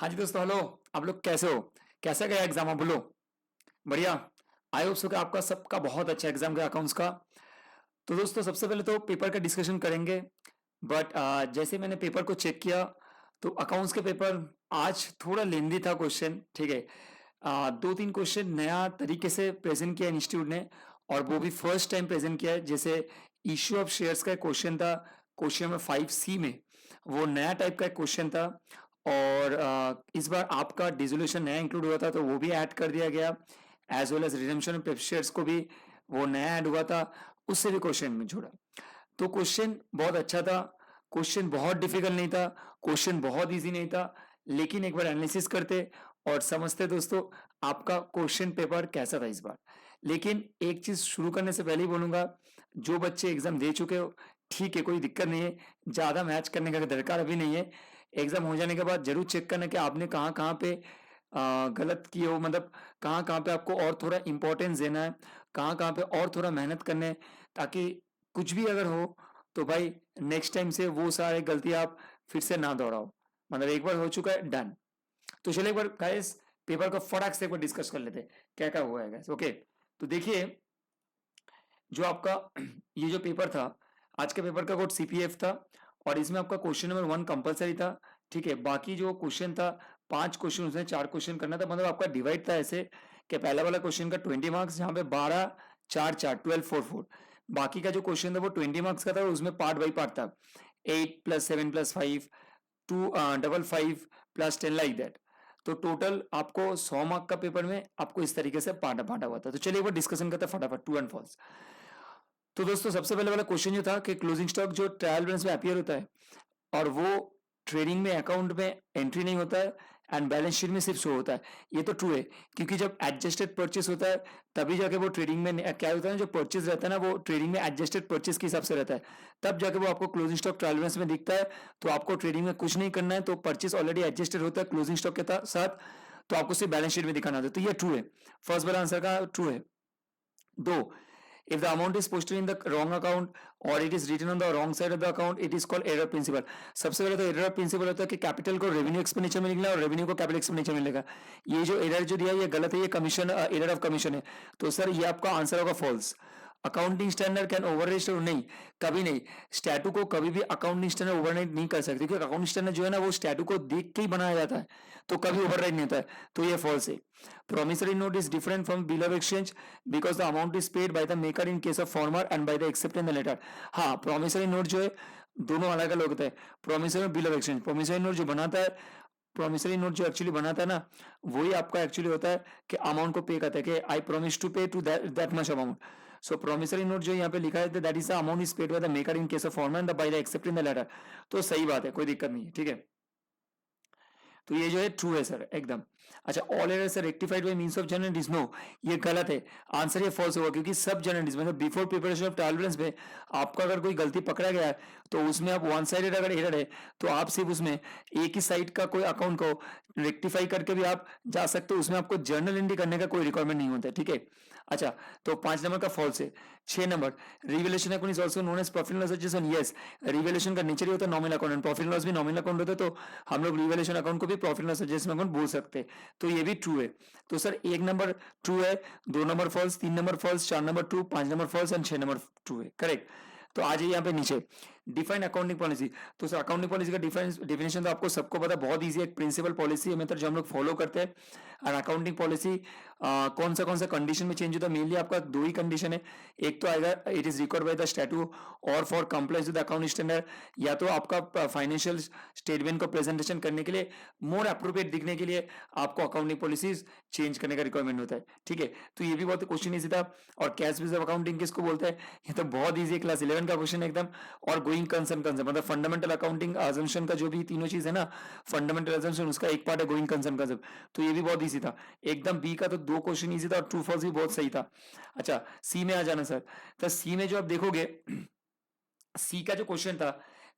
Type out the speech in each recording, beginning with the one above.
हाँ जी दोस्तों, हेलो। आप लोग कैसे हो? कैसा गया एग्जाम? आप बोलो। बढ़िया। आई होप सो कि आपका सबका बहुत अच्छा एग्जाम गया अकाउंट्स का। तो दोस्तों, सबसे पहले तो पेपर का डिस्कशन करेंगे। बट जैसे मैंने पेपर को चेक किया, तो अकाउंट्स के पेपर आज थोड़ा लेंदी था क्वेश्चन। ठीक है। दो तीन क्वेश्चन नया तरीके से प्रेजेंट किया इंस्टीट्यूट ने, और वो भी फर्स्ट टाइम प्रेजेंट किया है। जैसे इश्यू ऑफ शेयर्स का क्वेश्चन था, क्वेश्चन नंबर 5C में। वो नया टाइप का क्वेश्चन था। और इस बार आपका डिसोल्यूशन नया इंक्लूड हुआ था, तो वो भी ऐड कर दिया गया। As well as redemption of preferred shares को भी वो नया ऐड हुआ था। उससे भी क्वेश्चन में जोड़ा। तो क्वेश्चन बहुत अच्छा था। क्वेश्चन बहुत डिफिकल्ट नहीं था। क्वेश्चन बहुत इजी नहीं था। लेकिन एक बार एनालिसिस करते और समझते दोस्तों, आपका क्वेश्चन पेपर कैसा था इस बार। लेकिन एक चीज शुरू करने से पहले ही बोलूंगा, जो बच्चे एग्जाम दे चुके हो, ठीक है, कोई दिक्कत नहीं है। ज्यादा मैच करने का दरकार अभी नहीं है। एग्जाम हो जाने के बाद जरूर चेक करना कि आपने कहाँ कहाँ पे गलत किए हो, मतलब कहाँ कहाँ पे आपको और थोड़ा इंपॉर्टेंस देना है, कहाँ कहाँ पे और थोड़ा मेहनत करने है, ताकि कुछ भी अगर हो तो भाई नेक्स्ट टाइम से वो सारे गलती आप फिर से ना दोहराओ। मतलब एक बार हो चुका है, डन। तो चलिए एक बार गाइस, पेपर को फटाक से एक बार डिस्कस कर लेते हैं क्या क्या हुआ है गाइस। ओके। तो देखिए, जो आपका ये जो पेपर था, आज के पेपर का कोड सीपीएफ था। और इसमें आपका क्वेश्चन नंबर 1 कंपलसरी था। ठीक है। बाकी जो क्वेश्चन था, 5 क्वेश्चन, उसमें 4 क्वेश्चन करना था। मतलब आपका डिवाइड था ऐसे कि पहला वाला क्वेश्चन का 20 मार्क्स, जहाँ पे 12 4 4 12 4 4। बाकी का जो क्वेश्चन था वो 20 मार्क्स का था, और उसमें पार्ट बाई पार्ट था। 8 + 7 + 5 2 5 + 10 लाइक दैट। तो टोटल आपको 100 मार्क का पेपर में आपको इस तरीके से बांटा बांटा हुआ था। तो चलिए एक बार डिस्कशन करते हैं फटाफट, ट्रू एंड फॉल्स। तो दोस्तों, सबसे पहले वाला क्वेश्चन जो था कि क्लोजिंग स्टॉक जो ट्रायल बैलेंस में अपीयर होता है, और वो ट्रेडिंग में अकाउंट में एंट्री नहीं होता है, एंड बैलेंस शीट में सिर्फ शो होता है। ये तो ट्रू है, क्योंकि जब एडजस्टेड परचेस होता है, तभी जाके वो ट्रेडिंग में क्या होता है ना, जो परचेस रहता है ना, वो ट्रेडिंग में एडजस्टेड परचेस के हिसाब से रहता है। तब जाके वो आपको क्लोजिंग स्टॉक ट्रायल बैलेंस में दिखता है। तो आपको ट्रेडिंग में कुछ नहीं करना है, तो परचेस ऑलरेडी एडजस्टेड होता है क्लोजिंग स्टॉक के साथ। तो आपको सिर्फ बैलेंस शीट में दिखाना होता है। तो ये ट्रू है, फर्स्ट वाला आंसर का ट्रू है। दो, if the amount is posted in the wrong account or it is written on the wrong side of the account, it is called error principal. सबसे पहले तो एरर प्रिंसिपल होता है कि कैपिटल को रेवेन्यू एक्सपेंडिचर में लिखना है और रेवेन्यू को कैपिटल एक्सपेंडिचर में लिखा। ये जो एरर जो दिया है ये गलत है, ये कमीशन एरर ऑफ कमीशन है। तो सर ये आपका आंसर होगा false. Accounting standard can override, नहीं, कभी नहीं। स्टैटू को कभी भी अकाउंटिंग स्टैंडर्ड ओवरराइड नहीं कर सकते, क्योंकि अकाउंटिंग स्टैंडर्ड जो है ना, वो स्टैटू को देख के ही बनाया जाता है, तो कभी ओवरराइड नहीं होता है। तो ये फॉल्स है। Promissory note is different from bill of exchange because the amount is paid by the maker in case of former and by the acceptor in the latter. हाँ, promissory note जो है दोनों अलग अलग होता है। promissory और bill of exchange, promissory note जो बनाता है, promissory note जो एक्चुअली बनाता है ना, वही आपका एक्चुअली होता है कि अमाउंट को पे करता है कि I promise to pay to that much amount. So promissory note जो यहाँ पे लिखा है, that is the amount is paid by the maker in case of former and by the accept in the latter. तो सही बात है, कोई दिक्कत नहीं है। ठीक है। तो ये जो है ट्रू है सर, एकदम। अच्छा, all errors are rectified by means of journalist, no, ये गलत है। आंसर ये फॉल्स होगा, क्योंकि सब जर्नलिस्ट मतलब before preparation of trial balance में आपका अगर कोई गलती पकड़ा गया है, तो उसमें आप वन साइडेड अगर एरर है, तो आप सिर्फ उसमें एक ही साइड का कोई अकाउंट को रेक्टिफाई करके भी आप जा सकते हो, उसमें आपको जर्नल एंट्री करने का कोई रिक्वायरमेंट नहीं होता है। ठीक है। अच्छा, तो 5 नंबर का फॉल्स है। 6 number, revaluation account is also known as profit loss adjustment. Yes, revaluation का नेचर ही होता है nominal account, and profit loss भी नॉमिनल अकाउंट होता है, तो हम लोग रिवेलेशन अकाउंट को भी प्रॉफिट लॉस एडजस्टमेंट अकाउंट बोल सकते हैं। तो ये भी ट्रू है। तो सर 1 नंबर ट्रू है, 2 number false, 3 number false, 4 number true, 5 number false and 6 number true है। करेक्ट। तो आ जाइए यहाँ पे नीचे, डिफाइन अकाउंटिंग पॉलिसी। तो सर अकाउंटिंग पॉलिसी का डिफिनेशन तो आपको सबको पता, बहुत इजी, एक प्रिंसिपल पॉलिसी है मेथड जो हम लोग फॉलो करते हैं। और अकाउंटिंग पॉलिसी कौन सा कंडीशन में चेंज होता है? मेनली आपका दो ही कंडीशन है। एक तो आएगा it is required by the statute और for compliance with account standard, या तो आपका फाइनेंशियल स्टेटमेंट को प्रेजेंटेशन करने के लिए मोर अप्रोप्रिएट दिखने के लिए आपको अकाउंटिंग पॉलिसीज चेंज करने का रिक्वायरमेंट होता है। ठीक है। तो ये भी बहुत क्वेश्चन इजी था। और कैश बेस्ड अकाउंटिंग किसको बोलते हैं? ये तो बहुत इजी है, क्लास 11 का क्वेश्चन एकदम। और गोइंग कंसर्न कंसेप्ट, मतलब फंडामेंटल अकाउंटिंग अजम्पशन का जो भी तीनों चीज है ना, फंडामेंटल अजम्पशन उसका एक पार्ट है गोइंग कंसर्न कंसेप्ट। तो ये भी बहुत इजी था एकदम। बी का तो 2 क्वेश्चन इजी था, और ट्रू फॉल्स भी बहुत सही था। अच्छा, सी में आ जाना सर। तो सी में जो आप देखोगे, सी का जो क्वेश्चन था,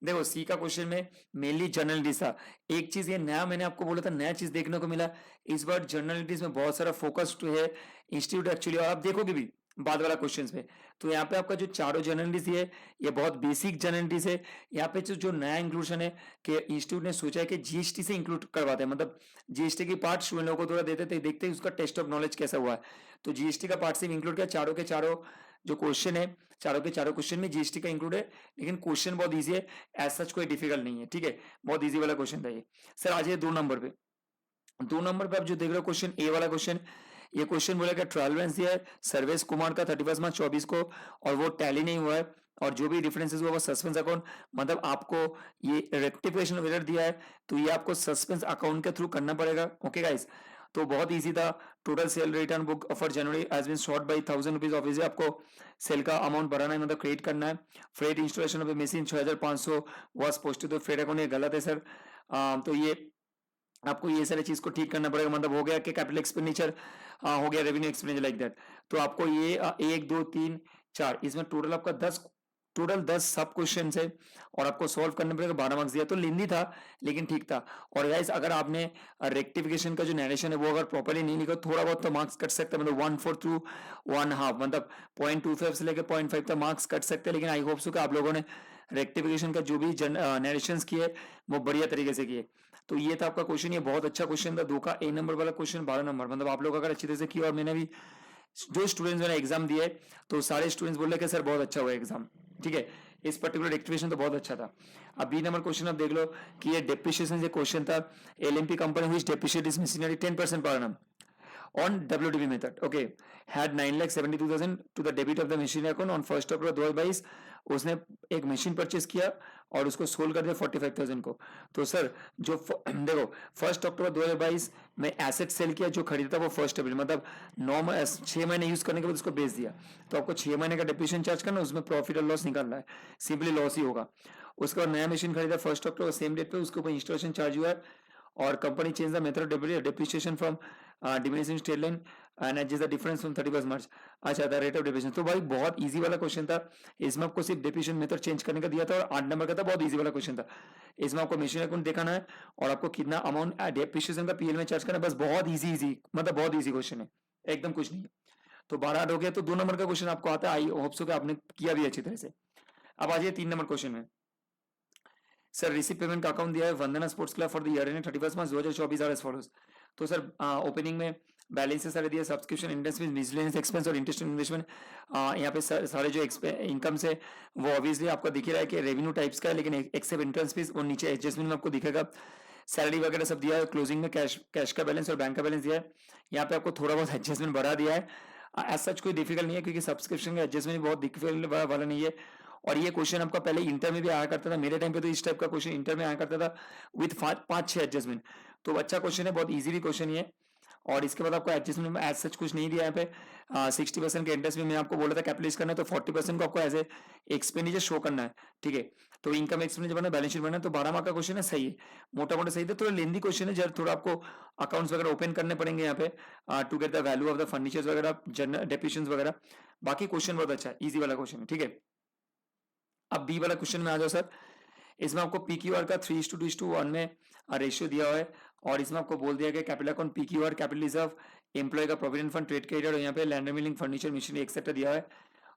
देखो सी का क्वेश्चन में मेनली जर्नलिटीज था। एक चीज ये नया मैंने आपको बोला था, नया चीज देखने को मिला इस बार, जर्नलिटीज में बहुत सारा फोकस है इंस्टीट्यूट एक्चुअली। और आप देखोगे भी बाद वाला क्वेश्चन पे। तो यहाँ पे आपका जो चारों जर्नलिस्ट है ये बहुत बेसिक जर्नलिस्ट है। यहाँ पे जो नया इंक्लूजन है कि इंस्टीट्यूट ने सोचा है कि जीएसटी से इंक्लूड करवाते हैं, मतलब जीएसटी की पार्ट स्टूडेंट लोगों को थोड़ा देते थे, देखते हैं उसका टेस्ट ऑफ नॉलेज कैसा हुआ है। तो जीएसटी का पार्ट से इंक्लूड किया, चारों के चारों जो क्वेश्चन है, चारों के चारों क्वेश्चन में जीएसटी का इंक्लूड है, लेकिन क्वेश्चन बहुत ईजी है, एज सच कोई डिफिकल्ट नहीं है, ठीक है, बहुत ईजी वाला क्वेश्चन था ये। सर आज ये 2 नंबर पे, 2 नंबर पे आप जो देख रहे हो क्वेश्चन ए वाला क्वेश्चन, ये क्वेश्चन बोलेगा ट्रायल बैलेंस दिया है सर्वेश कुमार का 31 मार्च 2024 को, और वो टैली नहीं हुआ है, और जो भी डिफरेंसेस हुआ वो सस्पेंस अकाउंट, मतलब आपको ये रेक्टिफिकेशन एरर दिया है तो ये आपको सस्पेंस अकाउंट के थ्रू करना पड़ेगा। ओके गाइस, तो बहुत इजी था। Total sale return book for January has been short by 1000 rupees office, आपको सेल का अमाउंट भराना है, मतलब क्रिएट करना है। Freight installation of machine 6500 was posted, तो फ्रेट अकाउंट ये गलत है सर। तो ये आपको ये सारी चीज को ठीक करना पड़ेगा, मतलब हो गया कि कैपिटल एक्सपेंडिचर हो गया, रेवेन्यू एक्सपेंडिचर लाइक दैट। तो आपको ये 1 2 3 4 इसमें टोटल आपका 10 सब क्वेश्चन है, और आपको सॉल्व करने पड़ेगा। 12 मार्क्स दिया, तो लेंदी था लेकिन ठीक था। और गाइस अगर आपने रेक्टिफिकेशन का जो नरेशन है वो अगर प्रॉपर्ली नहीं लिखा, थोड़ा बहुत तो मार्क्स कट सकते हैं, मतलब 1/4 टू 1/2, मतलब 0.25 से लेकर 0.5 तक मार्क्स कट सकते हैं। लेकिन आई होप सो कि आप लोगों ने रेक्टिफिकेशन का जो भी नरेशन किए वो बढ़िया तरीके से किए। तो ये था आपका क्वेश्चन, ये बहुत अच्छा क्वेश्चन था, 2 का ए नंबर वाला क्वेश्चन 12 नंबर, मतलब आप लोग अगर अच्छी तरह से किया, और मैंने भी जो स्टूडेंट्स मैंने एग्जाम दिए तो सारे स्टूडेंट्स बोल रहे कि सर बहुत अच्छा हुआ एग्जाम, ठीक है, इस पर्टिकुलर एक्टिवेशन तो बहुत अच्छा था। अब बी नंबर क्वेश्चन आप देख लो कि ये डेप्रिशिएशन से क्वेश्चन था, LMP company which depreciate is machinery 10% पर annum on WDB method, okay, had 9,72,000 to the debit of the machinery account on 1st October 2022। उसने एक मशीन परचेस किया और उसको सोल्ड कर दिया 45,000 को। तो सर जो देखो 1 अक्टूबर 2022 में एसेट सेल किया, जो खरीदा था वो 1 अप्रैल, मतलब 6 महीने यूज करने के बाद उसको बेच दिया, तो आपको 6 महीने का डिप्रीशिएशन चार्ज करना, उसमें प्रॉफिट और लॉस निकालना है, सिंपली लॉस ही होगा। उसके बाद नया मशीन खरीदा 1 अक्टूबर सेम डेट पे, उसके ऊपर इंस्टॉलेशन चार्ज हुआ है, और company change the method of depreciation from diminishing straight line and adjust the difference from 31 मार्च। अच्छा, द रेट ऑफ डेप्रिसिएशन, तो भाई बहुत इजी वाला क्वेश्चन था। इसमें आपको सिर्फ डेप्रिसिएशन मेथड चेंज करने का दिया था, और 8 नंबर का था, बहुत इजी वाला क्वेश्चन था। इसमें आपको मशीन अकाउंट दिखाना है और आपको कितना अमाउंट डेप्रिसिएशन का पीएल में चार्ज करना है, बस बहुत इजी, मतलब बहुत इजी क्वेश्चन है, एकदम कुछ नहीं है। तो 12 हो गया, तो 2 नंबर का क्वेश्चन आपको आता है, आई होप सो कि आपने किया भी अच्छी तरह से। अब आ जाइए 3 नंबर क्वेश्चन में। सर रिसीव पेमेंट का अकाउंट दिया है Vandana sports club for the year end 31 March 2024 are as follows. तो सर ओपनिंग में बैलेंस सारे दिया, सब्सक्रिप्शन इंटरेस्ट मिसलेनियस एक्सपेंस और इंटरेस्ट इन्वेस्टमेंट। यहाँ पे सारे जो इनकम से वो ऑब्वियसली आपको दिख रहा है कि रेवेन्यू टाइप्स का है, लेकिन एक्सेप्ट इंटरेस्ट फीस वो नीचे एडजस्टमेंट में आपको दिखेगा। सैलरी वगैरह सब दिया है, क्लोजिंग में कैश का बैलेंस और बैंक का बैलेंस दिया है। यहाँ पे आपको थोड़ा बहुत एडजस्टमेंट बढ़ा दिया है, एज सच कोई डिफिकल्ट नहीं है, क्योंकि सब्सक्रिप्शन का एडजस्टमेंट बहुत डिफिकल्ट वाला नहीं है। और ये क्वेश्चन आपका पहले इंटर में भी आया करता था, मेरे टाइम पे तो इस टाइप का क्वेश्चन इंटर में आया करता था विद 5-6 एडजस्टमेंट। तो अच्छा क्वेश्चन है, बहुत इजी भी क्वेश्चन ये। और इसके बाद आपको एडजस्टमेंट में एज सच कुछ नहीं दिया यहाँ पे। 60% के इंटरेस्ट में मैं आपको बोला था कैपिटलाइज करना है, तो 40% को आपको एज ए एक्सपेंडिचर शो करना है, ठीक है। तो इनकम एक्सपेंडिचर बनना, बैलेंस शीट बनना है। तो 12 मार्क का क्वेश्चन है, सही है, मोटा मोटा सही था। थोड़ा लेंदी क्वेश्चन है, जरा थोड़ा आपको अकाउंट्स वगैरह ओपन करने पड़ेंगे यहाँ पे to get the value of the furnitures वगैरह, जनरल डेप्रिसिएशन वगैरह। बाकी क्वेश्चन बहुत अच्छा है, इजी वाला क्वेश्चन है, ठीक है। अब बी वाला क्वेश्चन में आ जाओ सर। इसमें आपको पीक्यूआर का 3:2:1 में रेशियो दिया हुआ है, और इसमें आपको बोल दिया गया capital account PQR, capital reserve, employ का प्रोविडेंट फंड, ट्रेड क्रेडिट, और यहाँ पे लैंड मिलिंग, फर्नीचर, मशीनरी एक्सेट्रा दिया है।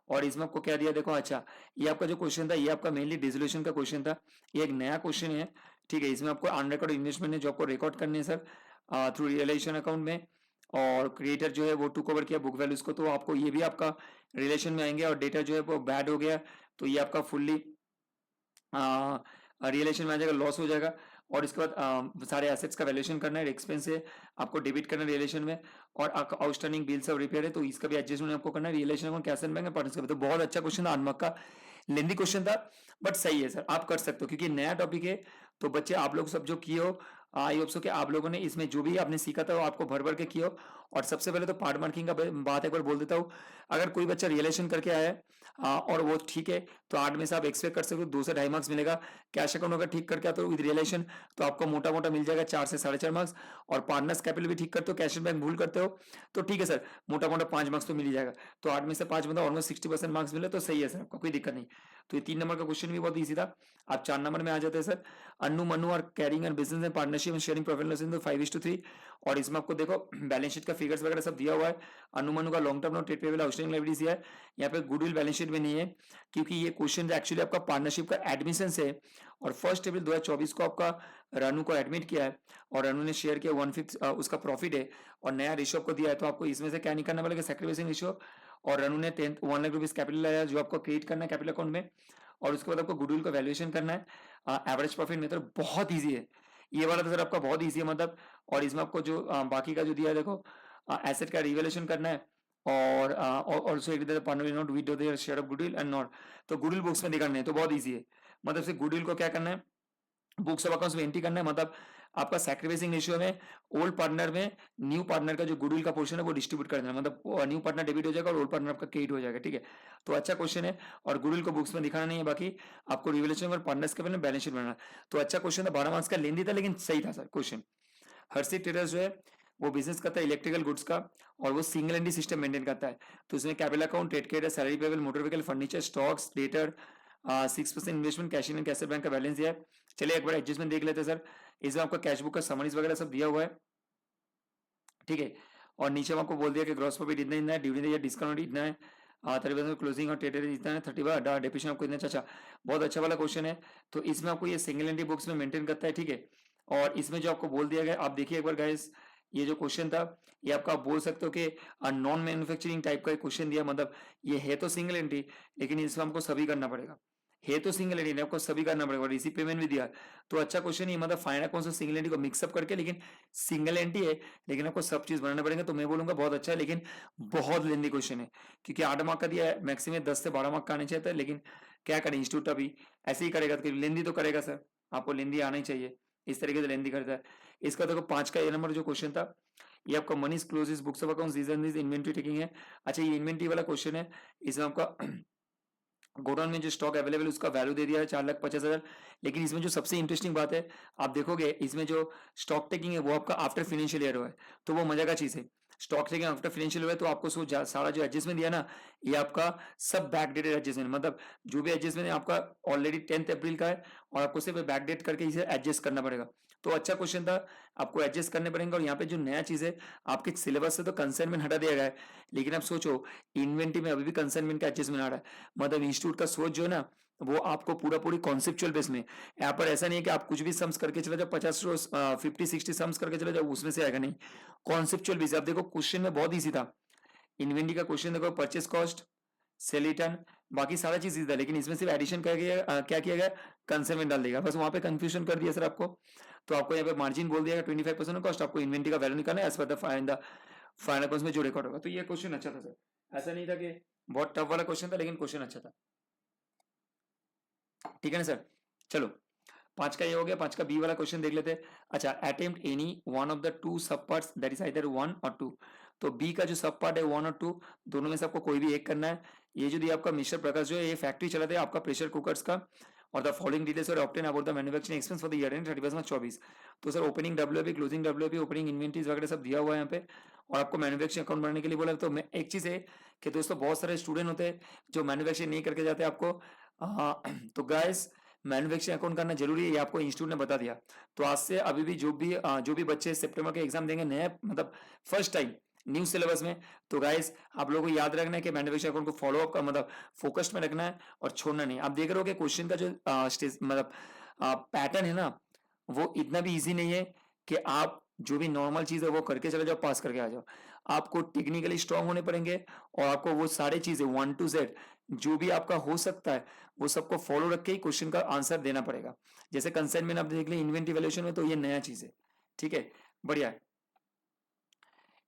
और इसमें आपको क्या दिया, देखो अच्छा, ये आपका जो क्वेश्चन था ये आपका मेनली डिसोल्यूशन का क्वेश्चन था, ये एक नया क्वेश्चन है, ठीक है। इसमें आपको अनरिकॉर्ड इन्वेस्टमेंट है जो आपको रिकॉर्ड करने है सर थ्रू रियलाइजेशन अकाउंट में, और क्रिएटर जो है वो टू कवर किया बुक वैल्यूज को, तो आपको ये भी आपका रिलेशन में आएंगे। और डेटा जो है वो बैड हो गया, तो ये आपका फुल्ली रियलाइजेशन में आ जाएगा, लॉस हो जाएगा। और इसके बाद सारे एसेट्स का वैल्यूएशन करना है, एक्सपेंस है आपको डेबिट करना है रियलाइजेशन में, और आउटस्टैंडिंग बिल्स ऑफ रिपेयर है, तो इसका भी एडजस्टमेंट आपको करना है रियलाइजेशन में, कैश एंड बैंक पार्टनर्स का। तो बहुत अच्छा क्वेश्चन था, आनमक का लेंदी क्वेश्चन था, बट सही है सर, आप कर सकते हो, क्योंकि नया टॉपिक है। तो बच्चे आप लोग सब जो किए हो, आई होप सो कि आप लोगों ने इसमें जो भी आपने सीखा था वो आपको भर भर के किया हो। और सबसे पहले तो पार्ट मार्किंग का बात एक बार बोल देता हूँ। अगर कोई बच्चा रियलाइजेशन करके आया है और वो ठीक है, तो 8 में से आप एक्सपेक्ट कर सकते हो 2 से 2.5 मार्क्स मिलेगा। कैश अकाउंट अगर ठीक करके आते हो विद रियलाइजेशन, तो आपको मोटा मोटा मिल जाएगा 4 से 4.5 मार्क्स। और पार्टनर्स कैपिटल भी ठीक करते हो, कैश एंड बैंक भूल करते हो, तो ठीक है सर, मोटा मोटा 5 मार्क्स तो मिल ही जाएगा। तो 8 में से 5 मतलब ऑलमोस्ट 60% मार्क्स मिले, तो सही है सर, आपको कोई दिक्कत नहीं। तो ये 3 नंबर का क्वेश्चन भी बहुत ईजी था। आप 4 नंबर में आ जाते हैं sir. Annu Mannu are carrying and business and partnership and sharing profit loss in the 5:3। और इसमें आपको देखो बैलेंस शीट का फिगर्स वगैरह सब दिया हुआ है। अन्नू मन्नू का long term note, trade payable, outstanding liabilities दिया है। यहाँ पे गुडविल बैलेंस शीट में नहीं है, क्योंकि ये क्वेश्चन एक्चुअली आपका पार्टनरशिप का एडमिशन से है। और 1 अप्रैल 2024 को आपका रानू को एडमिट किया है और रानू ने शेयर किया 1/5 उसका प्रॉफिट है और नया रेशियो आपको दिया है। तो आपको इसमें से क्या निकालना पड़ेगा, सैक्रिफाइसिंग रेशियो। और रनू ने 1 लाख रुपीज कैपिटल लाया जो आपको क्रिएट करना है कैपिटल अकाउंट में। और उसके बाद आपको गुडविल का वैल्यूएशन करना है। एवरेज प्रॉफिट मेथड बहुत ईजी है, ये वाला तो सर आपका बहुत ईजी है मतलब। और इसमें आपको जो बाकी का जो दिया है देखो, एसेट का रिवैल्यूएशन करना है और also agree partner not with their share of goodwill and not. तो गुडविल बुक्स में दिखाना है तो बहुत ईजी है, मतलब से गुडविल को क्या करना है, बुक्स ऑफ अकाउंट्स में एंट्री करना है। मतलब आपका सैक्रिफाइसिंग रेशियो में ओल्ड पार्टनर में न्यू पार्टनर का जो गुडविल का पोर्शन है वो डिस्ट्रीब्यूट कर देना, मतलब न्यू पार्टनर डेबिट हो जाएगा और ओल्ड पार्टनर आपका क्रेडिट हो जाएगा, ठीक है। तो अच्छा क्वेश्चन है और गुडविल को बुक्स में दिखाना नहीं है, बाकी आपको रिवैल्यूएशन और पार्टनर्स के पहले बैलेंस शीट बनाना। तो अच्छा क्वेश्चन था, 12 मार्क्स का, लेंदी था लेकिन सही था सर क्वेश्चन। हर्षित ट्रेडर्स जो है वो बिजनेस करता है इलेक्ट्रिकल गुड्स का और वो सिंगल एंटी सिस्टम मेंटेन करता है। तो उसमें capital account, trade credit, salary payable, motor vehicle, furniture, stocks, debtor, 6% investment, cash in and cash bank का बैलेंस दिया है। चलिए एक बार एडजस्टमेंट देख लेते हैं सर। इसमें आपका कैश बुक का समरीज वगैरह सब दिया हुआ है, ठीक है। और नीचे में आपको बोल दिया कि ग्रॉस प्रॉफिट इतना है, डिविडेंड या डिस्काउंट इतना है, 30% क्लोजिंग और ट्रेडेड इतना है, 30 डेप्रिसिएशन आपको इतना। अच्छा, बहुत अच्छा वाला क्वेश्चन है। तो इसमें आपको ये सिंगल एंट्री बुक्स में मेंटेन करता है, ठीक है। और इसमें जो आपको बोल दिया गया, आप देखिए एक बार गाइस, ये जो क्वेश्चन था ये आपका आप बोल सकते हो कि नॉन मैन्युफैक्चरिंग टाइप का क्वेश्चन दिया, मतलब ये है तो सिंगल एंट्री लेकिन इसमें हमको सभी करना पड़ेगा, है तो सिंगल एंट्री आपको सभी करना पड़ेगा, रिसीव पेमेंट भी दिया। तो अच्छा क्वेश्चन ही, मतलब फाइनल कौन सा सिंगल एंट्री को मिक्सअप करके, लेकिन सिंगल एंट्री है लेकिन आपको सब चीज बनाना पड़ेगा। तो मैं बोलूंगा बहुत अच्छा है, लेकिन बहुत लेंदी क्वेश्चन है, क्योंकि 8 मार्क का दिया है, मैक्सिमम 10 से 12 मार्क का आने चाहिए था, लेकिन क्या करें इंस्टीट्यूट अभी ऐसे ही करेगा, तो लेंदी तो करेगा सर, आपको लेंदी आना ही चाहिए, इस तरीके से लेंदी करता है। इसका देखो 5 का ए नंबर जो क्वेश्चन था, ये आपका money closes books of accounts these inventory taking है। अच्छा, ये इन्वेंटरी वाला क्वेश्चन है, इसमें आपका गोडाउन में जो स्टॉक अवेलेबल उसका वैल्यू दे दिया है 4,50,000। लेकिन इसमें जो सबसे इंटरेस्टिंग बात है, आप देखोगे इसमें जो स्टॉक टेकिंग है वो आपका आफ्टर फाइनेंशियल ईयर हुआ है, तो वो मजा का चीज है। स्टॉक टेकिंग आफ्टर फाइनेंशियल हुआ है तो आपको सारा जो एडजस्टमेंट दिया ना, ये आपका सब बैकडेटेड एडजस्टमेंट, मतलब जो भी एडजस्टमेंट है आपका ऑलरेडी 10 अप्रैल का है और आपको सिर्फ बैकडेट करके इसे एडजस्ट करना पड़ेगा। तो अच्छा क्वेश्चन था, आपको एडजस्ट करने पड़ेंगे। और यहाँ पे जो नया चीज है, आपके सिलेबस से तो कंसाइनमेंट हटा दिया गया है, लेकिन आप सोचो इन्वेंटरी में अभी भी कंसाइनमेंट का एडजस्टमेंट आ रहा है, मतलब इंस्टीट्यूट का सोच जो है ना वो आपको पूरा पूरी कॉन्सेप्चुअल बेस में, यहाँ पर ऐसा नहीं है कि आप कुछ भी सम्स करके चले जाओ, 50-60 सम्स करके चले जाओ उसमें से आएगा, नहीं, कॉन्सेप्चुअल बेस। आप देखो क्वेश्चन में बहुत ईजी था, इन्वेंटरी का क्वेश्चन देखो, परचेस कॉस्ट, सेल रिटर्न, बाकी सारा चीज इजी था, लेकिन इसमें सिर्फ एडिशन क्या किया क्या किया गया, कंसाइनमेंट डाल देगा, बस वहां पे कंफ्यूजन कर दिया सर आपको। तो आपको यहाँ पे मार्जिन बोल दिया 25% कॉस्ट, आपको इन्वेंटरी का वैल्यू निकालना है as per the final accounts में जो रिकॉर्ड होगा। तो ये क्वेश्चन अच्छा था सर, ऐसा नहीं था कि बहुत टफ वाला क्वेश्चन था, लेकिन क्वेश्चन अच्छा था, ठीक है ना सर। चलो 5 का ये हो गया, 5 का बी वाला क्वेश्चन देख लेते हैं। अच्छा, attempt any one of the two सब पार्ट्स दैट इज आइदर 1 और 2। तो बी का जो सब पार्ट है 1 और 2 दोनों में से आपको कोई भी एक करना है। ये जो दिया आपका मिस्टर प्रकाश जो है ये फैक्ट्री चलाते हैं आपका प्रेशर कुकर्स का, और the following details are obtain about the manufacturing expense for the year end 31 March 24। तो sir opening WP, closing WP, opening inventories वगैरह सब दिया हुआ है यहाँ पे, और आपको मैन्युफैक्चरिंग अकाउंट बनाने के लिए बोला। तो मैं एक चीज है कि दोस्तों बहुत सारे स्टूडेंट होते हैं जो मैन्युफैक्चरिंग नहीं करके जाते आपको, तो गाइस मैन्युफैक्चरिंग अकाउंट करना जरूरी है, ये आपको इंस्टीट्यूट ने बता दिया। तो आज से अभी भी जो भी बच्चे सितंबर के एग्जाम देंगे नए, मतलब फर्स्ट टाइम न्यू सिलेबस में, तो गाइस आप लोगों को याद रखना है कि मैन्युफैक्चरिंग अकाउंट को फॉलो अप का मतलब फोकस में रखना है और छोड़ना नहीं। आप देख रहे हो कि क्वेश्चन का जो मतलब पैटर्न है ना, वो इतना भी इजी नहीं है कि आप जो भी नॉर्मल चीज है वो करके चले जाओ, पास करके आ जाओ। आपको टेक्निकली स्ट्रांग होने पड़ेंगे और आपको वो सारी चीजें 1 to Z जो भी आपका हो सकता है वो सबको फॉलो रख के ही क्वेश्चन का आंसर देना पड़ेगा। जैसे कंसाइनमेंट आप देख लें इन्वेंटरी वैल्यूएशन में, तो ये नया चीज है, ठीक है, बढ़िया है।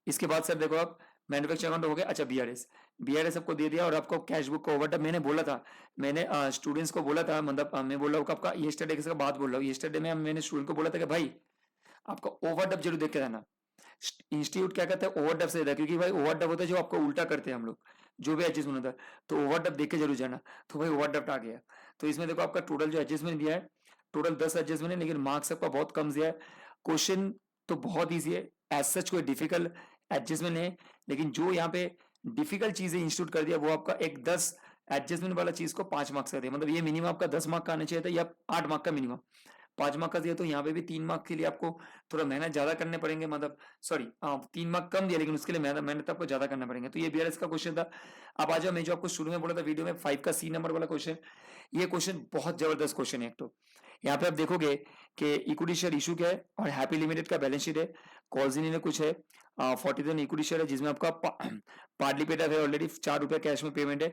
इसके बाद सर देखो आप मैन्युफैक्चरिंग अकाउंट हो गया। अच्छा, बीआरएस आपको दे दिया और आपको कैश बुक का ओवरड्राफ्ट मैंने बोला था, मैंने स्टूडेंट्स को बोला था, मतलब मैं बोल रहा हूँ आपका येस्टरडे का बात बोल रहा हूँ, येस्टरडे में मैंने स्टूडेंट को बोला था कि भाई आपका ओवरड्राफ्ट जरूर देख के रहना। इंस्टीट्यूट क्या कहता है, ओवरड्राफ्ट से देता है, क्योंकि भाई ओवरड्राफ्ट होता है जो आपको उल्टा करते हैं हम लोग, जो भी एडजस्टमेंट होता है, तो ओवरड्राफ्ट देख के जरूर जाना। तो भाई ओवरड्राफ्ट आ गया। तो इसमें देखो आपका टोटल जो एडजस्टमेंट दिया है, टोटल 10 एडजस्टमेंट है, लेकिन मार्क्स आपका बहुत कम दिया है। क्वेश्चन तो बहुत ईजी है, एज सच कोई डिफिकल्ट एडजस्टमेंट है, लेकिन जो यहाँ पे डिफिकल्ट चीजें इंस्टीट्यूट कर दिया वो आपका एक 10 एडजस्टमेंट वाला चीज को 5 मार्क्स का दिया, मतलब ये मिनिमम आपका 10 मार्क का आना चाहिए था या 8 मार्क का मिनिमम, 5 मार्क का दिया, तो यहाँ पे भी 3 मार्क के लिए आपको थोड़ा मेहनत ज्यादा करने पड़ेंगे, मतलब सॉरी 3 मार्क कम दिया लेकिन उसके लिए मेहनत आपको ज्यादा करना पड़ेंगे। तो ये बीआरएस का क्वेश्चन था। अब आ जाओ, मैं जो आपको शुरू में बोला था वीडियो में 5 का सी नंबर वाला क्वेश्चन, ये क्वेश्चन बहुत जबरदस्त क्वेश्चन है। एक तो यहाँ पे आप देखोगे कि इक्विटी शेयर इशू क्या है और हैप्पी लिमिटेड का बैलेंस शीट है, कॉल्जिनी ने कुछ है 40,000 इक्विटी शेयर है जिसमें आपका पार्टली पेड है ऑलरेडी, 4 रुपया कैश में पेमेंट है,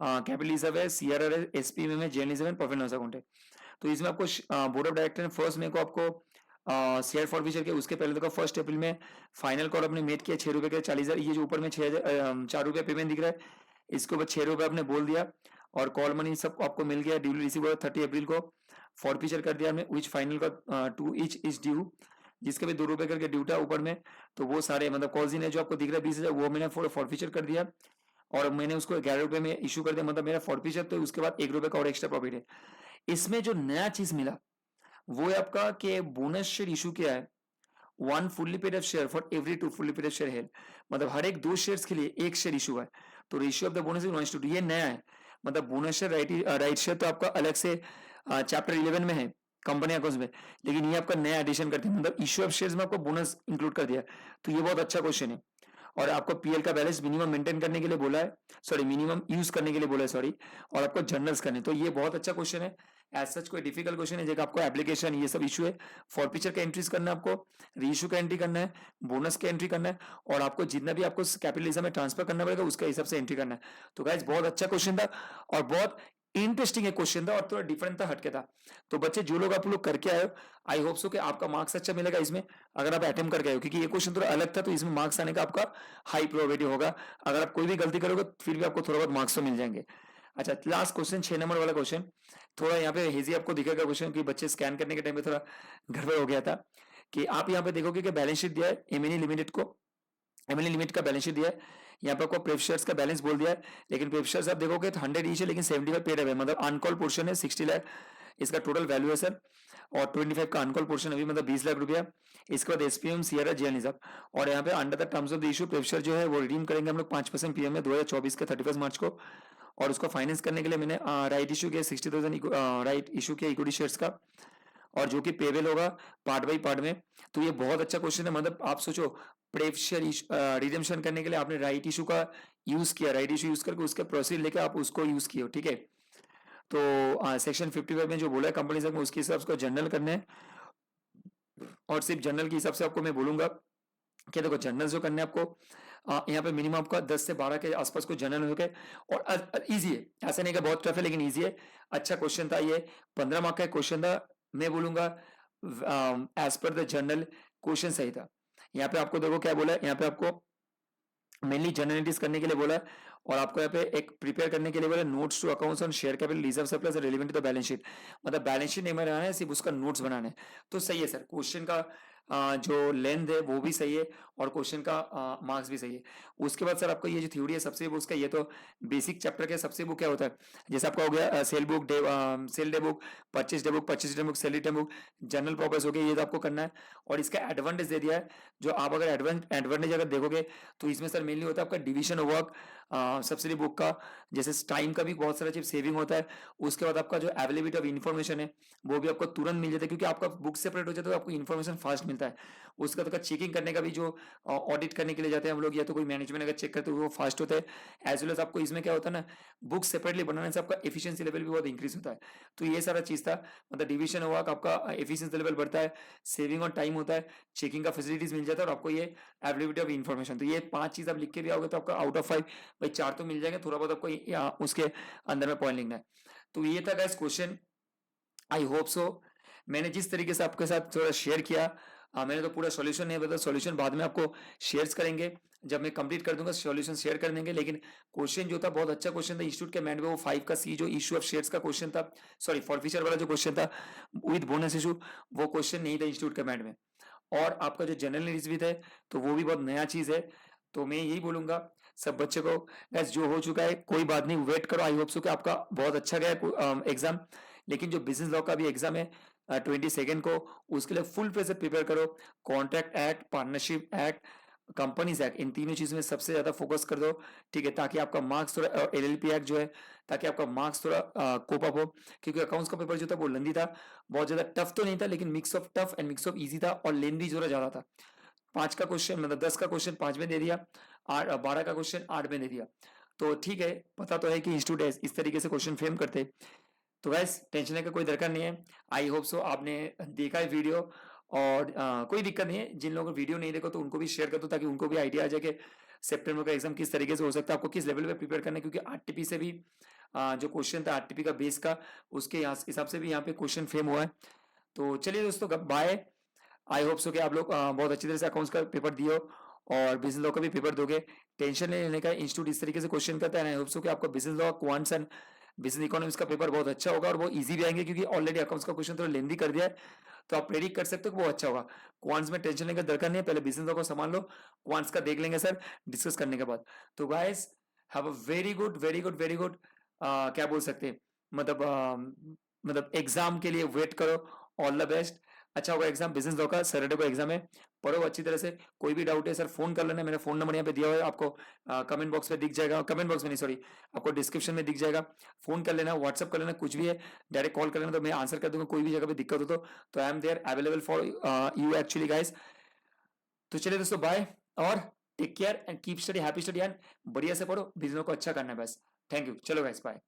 कैपिटल रिजर्व है, सीआरआर है, एसपी में जेएनरिजर्व है, प्रॉफिट लॉस अकाउंट है। तो इसमें आपको बोर्ड ऑफ डायरेक्टर ने फर्स्ट में को आपको शेयर फॉरफिचर के उसके पहले तो 1 अप्रैल में फाइनल कॉल अपने मेट किया 6 रुपए के 40,000, ये जो ऊपर में 6,000 4 रुपया पेमेंट दिख रहा है इसके ऊपर 6 रुपये आपने बोल दिया और कॉल मनी सबको आपको मिल गया, ड्यू रिसीव हुआ 30 अप्रैल को, फॉरफिचर कर दिया हमने विच फाइनल का 2 ईच इज ड्यू, जिसके भी 2 रुपए करके ड्यू था ऊपर में, तो वो सारे मतलब कॉल्जी ने जो आपको दिख रहा है 20,000 वो मैंने फॉरफिचर कर दिया और मैंने उसको 11 रुपए में इशू कर दिया, मतलब मेरा फॉरफिचर, तो उसके बाद 1 रुपए का और एक्स्ट्रा प्रॉफिट है। इसमें जो नया चीज मिला वो है आपका कि बोनस शेयर इशू किया है 1 fully paid up share for every 2 fully paid up share held, मतलब हर एक 2 शेयर्स के लिए 1 शेयर इशू है, तो ratio of the bonus is 1:2, ये नया है। मतलब बोनस शेयर राइट शेयर तो आपका अलग से चैप्टर 11 में है कंपनी अकाउंट्स में, लेकिन ये आपका नया एडिशन करते हैं, मतलब इश्यू ऑफ शेयर्स में आपको बोनस इंक्लूड कर दिया, तो ये बहुत अच्छा क्वेश्चन है। और आपको पीएल का बैलेंस मिनिमम मेंटेन करने के लिए बोला है, सॉरी मिनिमम यूज करने के लिए बोला है, सॉरी, और आपको जर्नल्स करने, तो ये बहुत अच्छा क्वेश्चन है। एज सच कोई डिफिकल्ट क्वेश्चन है जगह आपको एप्लीकेशन ये सब इशू है, फॉरफिचर का एंट्रीज करना है, आपको रीइशू का एंट्री करना है, बोनस का एंट्री करना है, और आपको जितना भी आपको कैपिटलिज्म में ट्रांसफर करना पड़ेगा उसका हिसाब से एंट्री करना है। तो गाइस बहुत अच्छा क्वेश्चन था और बहुत इंटरेस्टिंग एक क्वेश्चन था और थोड़ा डिफरेंट था, हटके था। तो बच्चे जो लोग आप लोग करके आए हो, आई होप सो कि आपका मार्क्स अच्छा मिलेगा इसमें, अगर आप अटेम्प्ट करके आए हो, क्योंकि ये क्वेश्चन थोड़ा अलग था, तो इसमें मार्क्स आने का आपका हाई प्रोबेबिलिटी होगा। अगर आप कोई भी गलती करोगे फिर भी आपको थोड़ा बहुत मार्क्स तो मिल जाएंगे। अच्छा, लास्ट क्वेश्चन 6 नंबर वाला क्वेश्चन, थोड़ा यहाँ पे हेजी आपको दिखेगा क्वेश्चन कि बच्चे स्कैन करने के टाइम पे थोड़ा गड़बड़ हो गया था, कि आप यहाँ पे देखोगे कि बैलेंस शीट दिया है एमएनई लिमिटेड को, एमएनई लिमिट का बैलेंस शीट दिया है, यहाँ पे आपको प्रेफ शेयर्स का बैलेंस बोल दिया है, लेकिन प्रेफ शेयर्स आप देखोगे तो 100 ईच है लेकिन 75 पेड है, मतलब अनकॉल पोर्शन है 60 लाख इसका टोटल वैल्यू है सर, और 25 का अनकॉल पोर्शन अभी मतलब 20 लाख रुपया। इसके बाद एसपीएम सीआरआर जेएनरिजर्व, और यहाँ पे under the terms of the issue pref share जो है वो रिडीम करेंगे हम लोग 5% पीएम में 2024 के 31 मार्च को, और उसको फाइनेंस करने के लिए मैंने राइट इशू किया 60,000 राइट इशू किया इक्विटी शेयर्स का, और जो कि पेबल होगा पार्ट बाई पार्ट में। तो ये बहुत अच्छा क्वेश्चन है, मतलब आप सोचो प्रेफ शेयर रिडेम्पशन करने के लिए आपने राइट इशू का यूज किया, राइट इशू यूज करके उसके प्रोसीड लेके आप उसको यूज किए, ठीक है। तो सेक्शन 55 में जो बोला है कंपनी में उसके हिसाब से जनरल करने हैं, और सिर्फ जनरल के हिसाब से आपको मैं बोलूंगा कि देखो जनरल जो करने आपको यहाँ पे मिनिमम आपका 10 से 12 के आसपास को जनरल हो गए, और इजी है, ऐसा नहीं कि बहुत टफ है लेकिन इजी है। अच्छा क्वेश्चन था ये, 15 मार्क का क्वेश्चन था, मैं बोलूंगा as per the general question सही था। यहाँ पे आपको देखो क्या बोला है, यहाँ पे आपको मेनली जनरलिटीज करने के लिए बोला है, और आपको यहाँ पे एक प्रिपेयर करने के लिए बोला notes to accounts on share capital reserve surplus relevant to the balance sheet, मतलब बैलेंस शीट नहीं बनाना है, सिर्फ उसका नोट्स बनाना है। तो सही है सर, क्वेश्चन का जो लेंथ है वो भी सही है और क्वेश्चन का मार्क्स भी सही है। उसके बाद सर आपको ये जो थ्योरी है सबसे उसका ये तो बेसिक चैप्टर के सबसे बुक क्या होता है, जैसे आपका हो गया sale book day, sale day book, purchase day book, sale day book, general purpose हो गया, ये तो आपको करना है। और इसका एडवांटेज दे दिया है, जो आप अगर एडवांटेज अगर देखोगे तो इसमें सर मेनली होता है आपका division of work subsidy book का, जैसे टाइम का भी बहुत सारा चीज सेविंग होता है। उसके बाद आपका जो अवेलेबिलिटी ऑफ इन्फॉर्मेशन है वो भी आपको तुरंत मिल जाता है, क्योंकि आपका बुक सेपरेट हो जाता है तो आपको इन्फॉर्मेशन फास्ट मिलता है। उसका तो चेकिंग करने का भी जो ऑडिट करने के लिए जाते हैं हम लोग या तो कोई मैनेजमेंट अगर चेक करते हैं वो फास्ट होता है। एज वेल एज आपको इसमें क्या होता है ना, बुक सेपरेटली बनाने से आपका एफिशिएंसी लेवल भी बहुत इंक्रीज होता है। तो ये सारा चीज था, मतलब डिवीजन हुआ आपका एफिशिएंसी लेवल बढ़ता है, सेविंग और टाइम होता है, चेकिंग का फैसिलिटीज मिल जाता है, और आपको ये अवेलेबिलिटी ऑफ इन्फॉर्मेशन, तो ये 5 चीज आप लिख के भी आओगे तो आपका आउट ऑफ 5 भाई 4 तो मिल जाएंगे, थोड़ा बहुत आपको उसके अंदर में पॉइंट लिखना है। तो ये था guys question, I hope so मैंने जिस तरीके से आपके साथ थोड़ा शेयर किया, मैंने तो पूरा सॉल्यूशन नहीं बताया, सॉल्यूशन बाद में आपको शेयर्स करेंगे, जब मैं कंप्लीट कर दूंगा सॉल्यूशन शेयर कर देंगे। लेकिन क्वेश्चन जो था बहुत अच्छा क्वेश्चन था, इंस्टीट्यूट के मैंड में वो 5 का सी जो इशू ऑफ शेयर्स का क्वेश्चन था, सॉरी फॉरफिचर वाला जो क्वेश्चन था विद बोनस इशू, वो क्वेश्चन नहीं था इंस्टीट्यूट के मैंड में। और आपका जो जनरल नॉलेज भी था तो वो भी बहुत नया चीज है। तो मैं यही बोलूंगा सब बच्चे को, गैस जो हो चुका है कोई बात नहीं, वेट करो, आई होप सो कि आपका बहुत अच्छा गया एग्जाम। लेकिन जो बिजनेस लॉ का भी एग्जाम है 22 को, उसके लिए फुल प्रेशर प्रिपेयर करो, contract act, partnership act, companies act, इन तीनों चीजों में सबसे ज्यादा फोकस कर दो, ठीक है, ताकि आपका मार्क्स थोड़ा, एलएलपी एक्ट जो है, ताकि आपका मार्क्स थोड़ा कोप अप हो, क्योंकि अकाउंट्स का पेपर जो था वो लेंदी था, बहुत ज्यादा टफ तो नहीं था, लेकिन mix of tough and mix of easy था, और लेंदी जो ज्यादा था। 5 का क्वेश्चन मतलब 10 का क्वेश्चन 5 में दे दिया, 12 का क्वेश्चन 8 में दे दिया। तो ठीक है, पता तो है कि इंस्टीट्यूट इस तरीके से क्वेश्चन फ्रेम करते। तो गैस टेंशन लेने का कोई दरकार नहीं है। आई होप सो आपने देखा है वीडियो, और कोई दिक्कत नहीं है, जिन लोगों को वीडियो नहीं देखो तो उनको भी शेयर कर दो, ताकि उनको भी आइडिया आ जाए कि सितंबर का एग्जाम किस तरीके से हो सकता है, आपको किस लेवल पे प्रिपेयर करना है, क्योंकि आरटीपी से भी जो क्वेश्चन था आरटीपी का बेस का, उसके हिसाब से भी यहाँ पे क्वेश्चन फ्रेम हुआ है। तो चलिए दोस्तों, बाय। आई होप सो कि आप लोग बहुत अच्छी तरह से अकाउंट्स का पेपर दियो, और बिजनेस लॉ का भी पेपर दोगे। टेंशन नहीं लेने का, इंस्टीट्यूट इस तरीके से क्वेश्चन करता है। आई होप सो कि आपका business law, quants and business economics का पेपर बहुत अच्छा होगा, और वो इजी भी आएंगे, क्योंकि ऑलरेडी अकाउंट्स का क्वेश्चन थोड़ा लेंदी कर दिया है, तो आप प्रेडिक्ट कर सकते हो कि वो अच्छा होगा। क्वांट्स में टेंशन लेने का दरकार नहीं है, पहले बिजनेस लॉ को संभाल लो, क्वांट्स का देख लेंगे सर डिस्कस करने के बाद। तो guys, have a very good very good very good, क्या बोल सकते हैं, मतलब एग्जाम के लिए वेट करो। ऑल द बेस्ट, अच्छा होगा एग्जाम। बिजनेस लॉ का सैटरडे को एग्जाम है, पढ़ो अच्छी तरह से। कोई भी डाउट है सर फोन कर लेना, मेरा फोन नंबर यहाँ पे दिया हुआ है आपको, कमेंट बॉक्स में दिख जाएगा, कमेंट बॉक्स में नहीं सॉरी, आपको डिस्क्रिप्शन में दिख जाएगा। फोन कर लेना, व्हाट्सअप कर लेना, कुछ भी है डायरेक्ट कॉल कर लेना, तो मैं आंसर कर दूंगा। कोई भी जगह पे दिक्कत हो तो I am there available for you actually guys. तो चलिए दोस्तों, बाय, और take care and keep study, happy study, and बढ़िया से पढ़ो, बिजनेस को अच्छा करना है बस। थैंक यू, चलो गाइस, बाय।